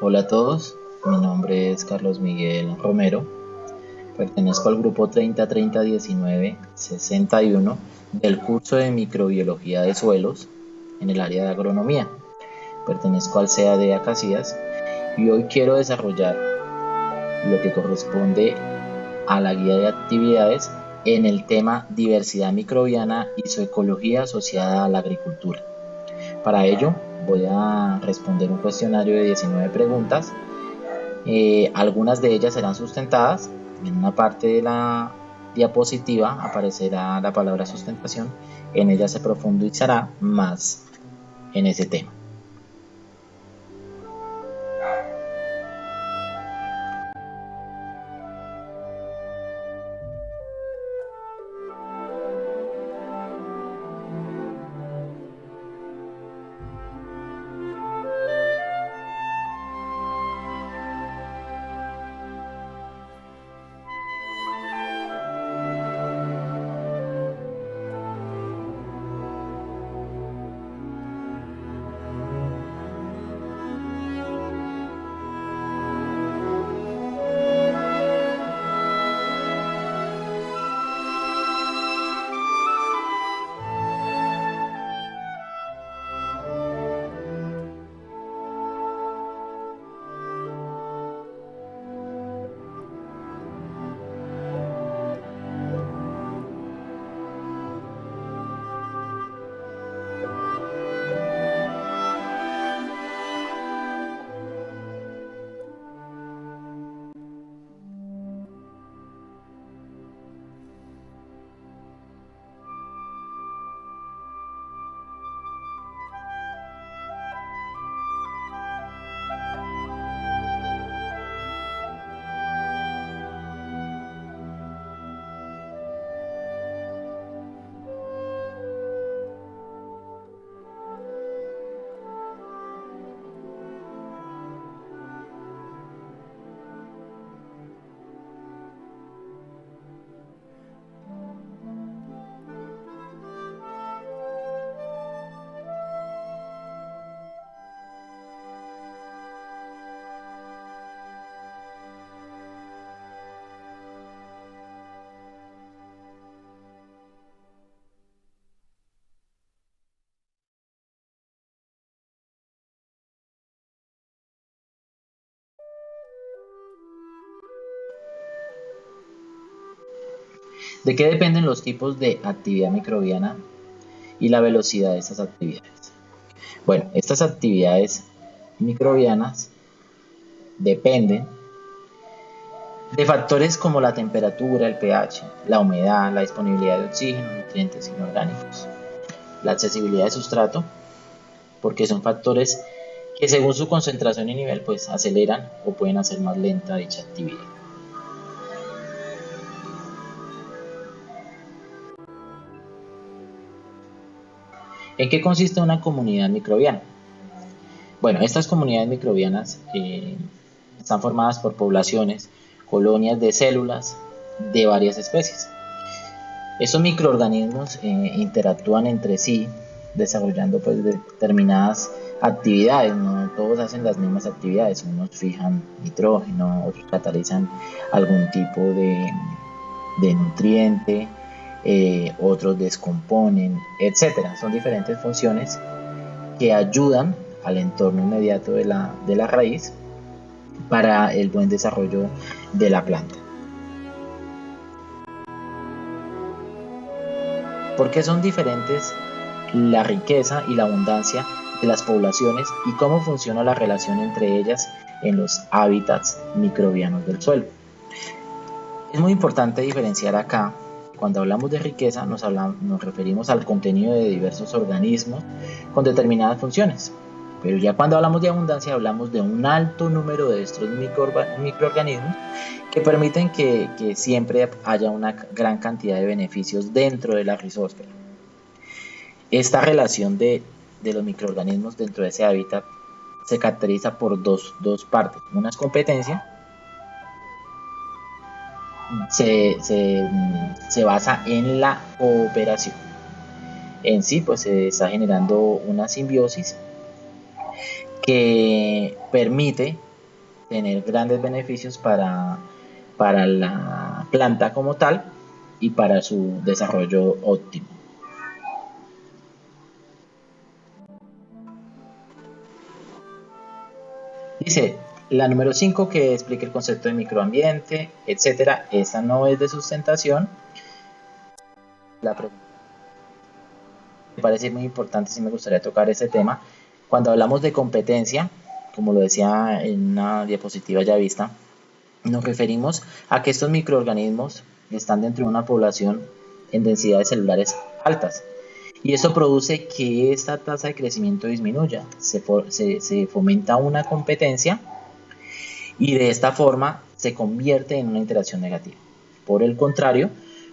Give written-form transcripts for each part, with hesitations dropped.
Hola a todos, mi nombre es Carlos Miguel Romero, pertenezco al grupo 30-30-19-61 del curso de microbiología de suelos en el área de agronomía. Pertenezco al CAD Acacias y hoy quiero desarrollar lo que corresponde a la guía de actividades en el tema diversidad microbiana y su ecología asociada a la agricultura. Para ello voy a responder un cuestionario de 19 preguntas. Algunas de ellas serán sustentadas. En una parte de la diapositiva aparecerá la palabra sustentación. En ella se profundizará más en ese tema. ¿De qué dependen los tipos de actividad microbiana y la velocidad de estas actividades? Bueno, estas actividades microbianas dependen de factores como la temperatura, el pH, la humedad, la disponibilidad de oxígeno, nutrientes inorgánicos, la accesibilidad de sustrato, porque son factores que según su concentración y nivel pues aceleran o pueden hacer más lenta dicha actividad. ¿En qué consiste una comunidad microbiana? Bueno, estas comunidades microbianas están formadas por poblaciones, colonias de células de varias especies. Estos microorganismos interactúan entre sí desarrollando pues determinadas actividades. No todos hacen las mismas actividades, unos fijan nitrógeno, otros catalizan algún tipo de nutriente, otros descomponen, etcétera. Son diferentes funciones que ayudan al entorno inmediato de la raíz para el buen desarrollo de la planta. ¿Por qué son diferentes la riqueza y la abundancia de las poblaciones y cómo funciona la relación entre ellas en los hábitats microbianos del suelo? Es muy importante diferenciar acá. Cuando hablamos de riqueza nos referimos al contenido de diversos organismos con determinadas funciones. Pero ya cuando hablamos de abundancia hablamos de un alto número de estos microorganismos que permiten que siempre haya una gran cantidad de beneficios dentro de la rizósfera. Esta relación de los microorganismos dentro de ese hábitat se caracteriza por dos partes. Una es competencia, se basa en la cooperación. En sí, pues se está generando una simbiosis que permite tener grandes beneficios para la planta como tal y para su desarrollo óptimo. Dice la número 5 que explica el concepto de microambiente, etcétera. Esa no es de sustentación. La pregunta me parece muy importante, sí me gustaría tocar ese tema. Cuando hablamos de competencia, como lo decía en una diapositiva ya vista, nos referimos a que estos microorganismos están dentro de una población en densidades celulares altas. Y esto produce que esta tasa de crecimiento disminuya. Se fomenta una competencia y de esta forma se convierte en una interacción negativa. Por el contrario,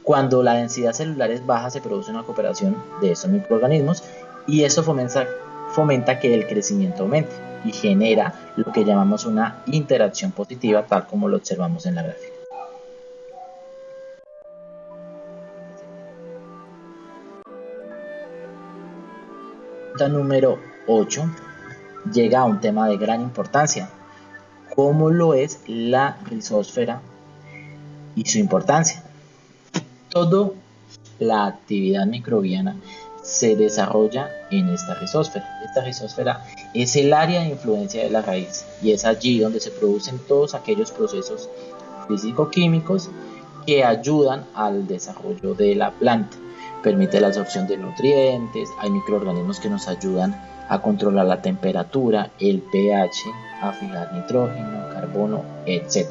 cuando la densidad celular es baja, se produce una cooperación de estos microorganismos y eso fomenta que el crecimiento aumente y genera lo que llamamos una interacción positiva, tal como lo observamos en la gráfica. La número 8 llega a un tema de gran importancia, como lo es la rizósfera y su importancia. Toda la actividad microbiana se desarrolla en esta rizósfera. Esta rizósfera es el área de influencia de la raíz y es allí donde se producen todos aquellos procesos físico-químicos que ayudan al desarrollo de la planta. Permite la absorción de nutrientes, hay microorganismos que nos ayudan a controlar la temperatura, el pH, a fijar nitrógeno, carbono, etc.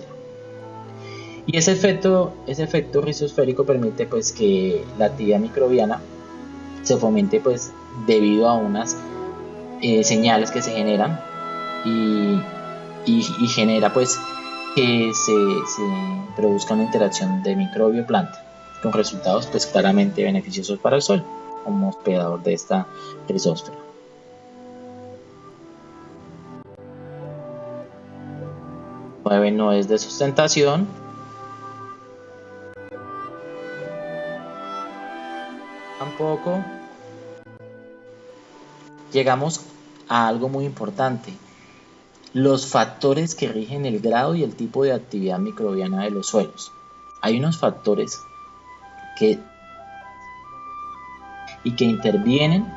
Y ese efecto rizosférico permite pues que la actividad microbiana se fomente pues debido a unas señales que se generan y genera pues que se produzca una interacción de microbio-planta con resultados pues claramente beneficiosos para el suelo como hospedador de esta rizósfera. 9 no es de sustentación. Tampoco. Llegamos a algo muy importante. Los factores que rigen el grado y el tipo de actividad microbiana de los suelos. Hay unos factores que intervienen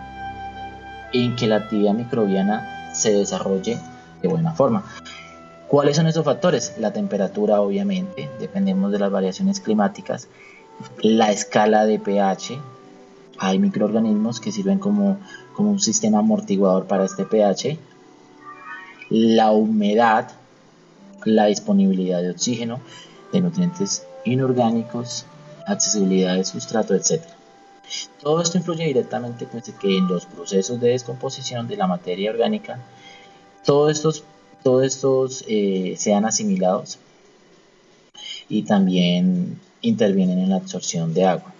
en que la actividad microbiana se desarrolle de buena forma. ¿Cuáles son esos factores? La temperatura, obviamente, dependemos de las variaciones climáticas, la escala de pH, hay microorganismos que sirven como un sistema amortiguador para este pH, la humedad, la disponibilidad de oxígeno, de nutrientes inorgánicos, accesibilidad de sustrato, etc. Todo esto influye directamente pues, que en los procesos de descomposición de la materia orgánica todos estos sean asimilados y también intervienen en la absorción de agua.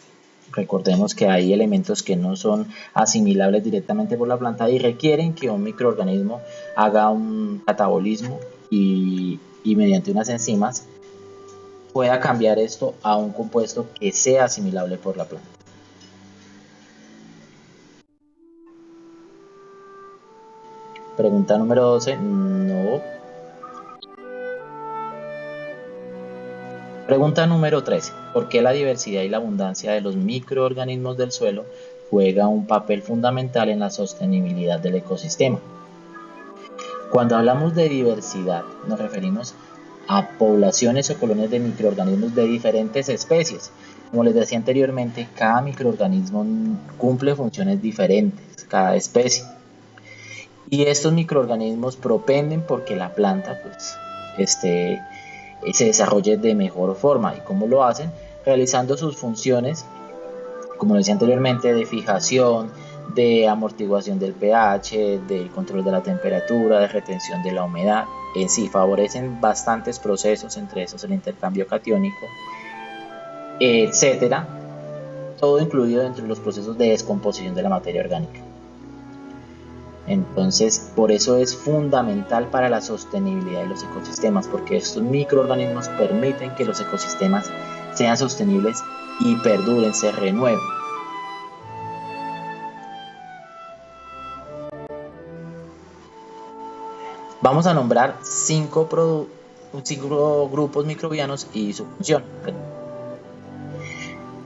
Recordemos que hay elementos que no son asimilables directamente por la planta y requieren que un microorganismo haga un catabolismo y mediante unas enzimas pueda cambiar esto a un compuesto que sea asimilable por la planta. Pregunta número 12, no. Pregunta número 13, ¿por qué la diversidad y la abundancia de los microorganismos del suelo juega un papel fundamental en la sostenibilidad del ecosistema? Cuando hablamos de diversidad, nos referimos a poblaciones o colonias de microorganismos de diferentes especies. Como les decía anteriormente, cada microorganismo cumple funciones diferentes, cada especie. Y estos microorganismos propenden porque la planta se desarrolle de mejor forma. ¿Y cómo lo hacen? Realizando sus funciones, como decía anteriormente, de fijación, de amortiguación del pH, de control de la temperatura, de retención de la humedad. En sí, favorecen bastantes procesos, entre esos el intercambio catiónico, etcétera. Todo incluido dentro de los procesos de descomposición de la materia orgánica. Entonces, por eso es fundamental para la sostenibilidad de los ecosistemas, porque estos microorganismos permiten que los ecosistemas sean sostenibles y perduren, se renueven. Vamos a nombrar cinco grupos microbianos y su función.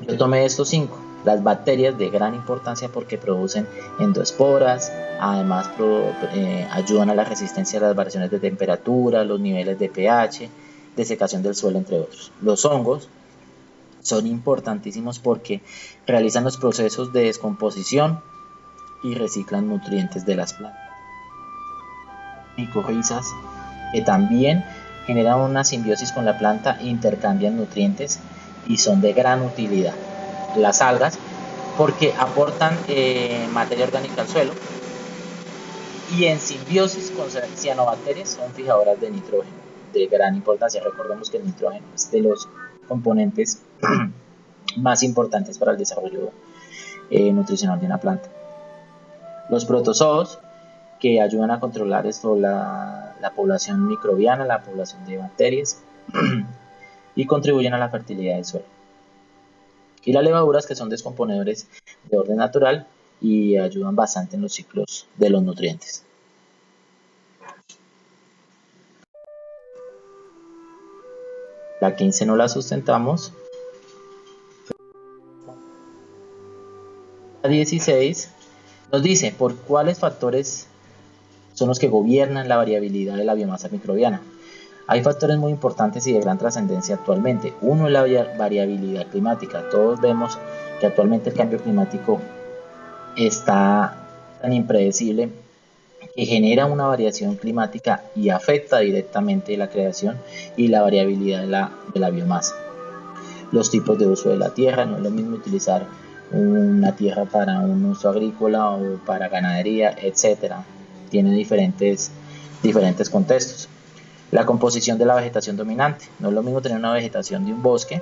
Yo tomé estos cinco. Las bacterias de gran importancia porque producen endoesporas, además ayudan a la resistencia a las variaciones de temperatura, los niveles de pH, desecación del suelo, entre otros. Los hongos son importantísimos porque realizan los procesos de descomposición y reciclan nutrientes de las plantas. Micorrizas que también generan una simbiosis con la planta, intercambian nutrientes y son de gran utilidad. Las algas porque aportan materia orgánica al suelo y en simbiosis con cianobacterias son fijadoras de nitrógeno de gran importancia. Recordemos que el nitrógeno es de los componentes más importantes para el desarrollo nutricional de una planta. Los protozoos que ayudan a controlar la población microbiana, la población de bacterias y contribuyen a la fertilidad del suelo. Y las levaduras que son descomponedores de orden natural y ayudan bastante en los ciclos de los nutrientes. La 15 no la sustentamos. La 16 nos dice por cuáles factores son los que gobiernan la variabilidad de la biomasa microbiana. Hay factores muy importantes y de gran trascendencia actualmente. Uno es la variabilidad climática. Todos vemos que actualmente el cambio climático está tan impredecible que genera una variación climática y afecta directamente la creación y la variabilidad de la biomasa. Los tipos de uso de la tierra, no es lo mismo utilizar una tierra para un uso agrícola o para ganadería, etc. Tiene diferentes contextos. La composición de la vegetación dominante, no es lo mismo tener una vegetación de un bosque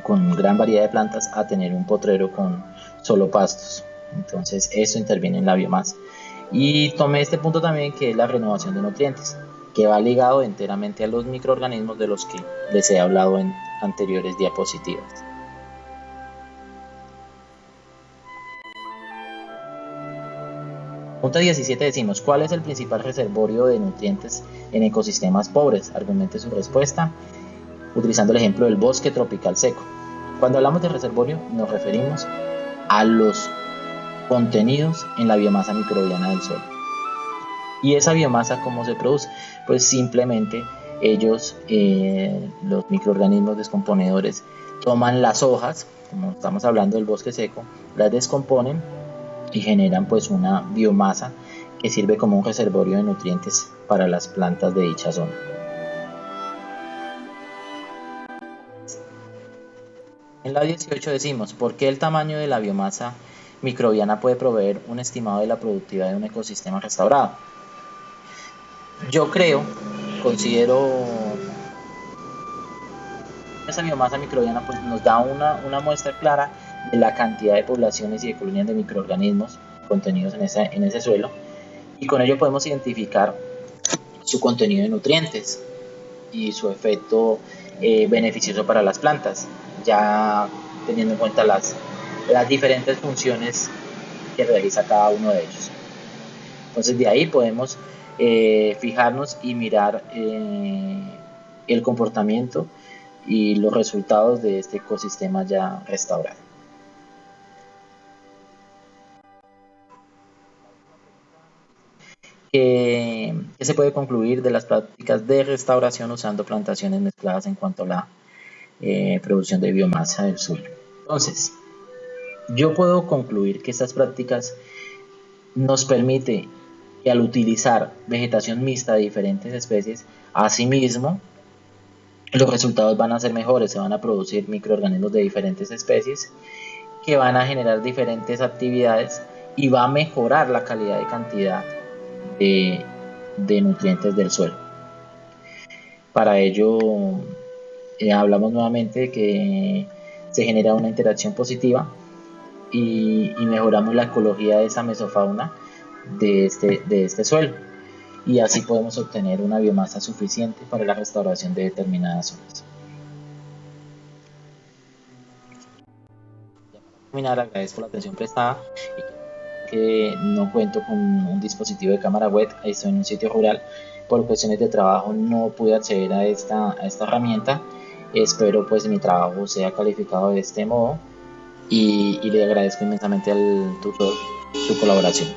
con gran variedad de plantas a tener un potrero con solo pastos. Entonces eso interviene en la biomasa. Y tomé este punto también, que es la renovación de nutrientes, que va ligado enteramente a los microorganismos de los que les he hablado en anteriores diapositivas. Punto 17 decimos, ¿cuál es el principal reservorio de nutrientes en ecosistemas pobres? Argumente su respuesta utilizando el ejemplo del bosque tropical seco. Cuando hablamos de reservorio nos referimos a los contenidos en la biomasa microbiana del suelo. ¿Y esa biomasa cómo se produce? Pues simplemente ellos, los microorganismos descomponedores, toman las hojas, como estamos hablando del bosque seco, las descomponen y generan pues una biomasa que sirve como un reservorio de nutrientes para las plantas de dicha zona. En la 18 decimos, ¿por qué el tamaño de la biomasa microbiana puede proveer un estimado de la productividad de un ecosistema restaurado? Yo considero esa biomasa microbiana pues nos da una muestra clara de la cantidad de poblaciones y de colonias de microorganismos contenidos en ese suelo, y con ello podemos identificar su contenido de nutrientes y su efecto beneficioso para las plantas, ya teniendo en cuenta las diferentes funciones que realiza cada uno de ellos. Entonces de ahí podemos fijarnos y mirar el comportamiento y los resultados de este ecosistema ya restaurado. ¿Qué se puede concluir de las prácticas de restauración usando plantaciones mezcladas en cuanto a la producción de biomasa del suelo? Entonces, yo puedo concluir que estas prácticas nos permite que al utilizar vegetación mixta de diferentes especies, asimismo, los resultados van a ser mejores, se van a producir microorganismos de diferentes especies que van a generar diferentes actividades y va a mejorar la calidad y cantidad de nutrientes del suelo. Para ello, hablamos nuevamente de que se genera una interacción positiva y mejoramos la ecología de esa mesofauna de este suelo, y así podemos obtener una biomasa suficiente para la restauración de determinadas zonas. Para terminar, agradezco la atención prestada y que no cuento con un dispositivo de cámara web, estoy en un sitio rural, por cuestiones de trabajo no pude acceder a esta herramienta. Espero pues mi trabajo sea calificado de este modo y le agradezco inmensamente al tutor su colaboración.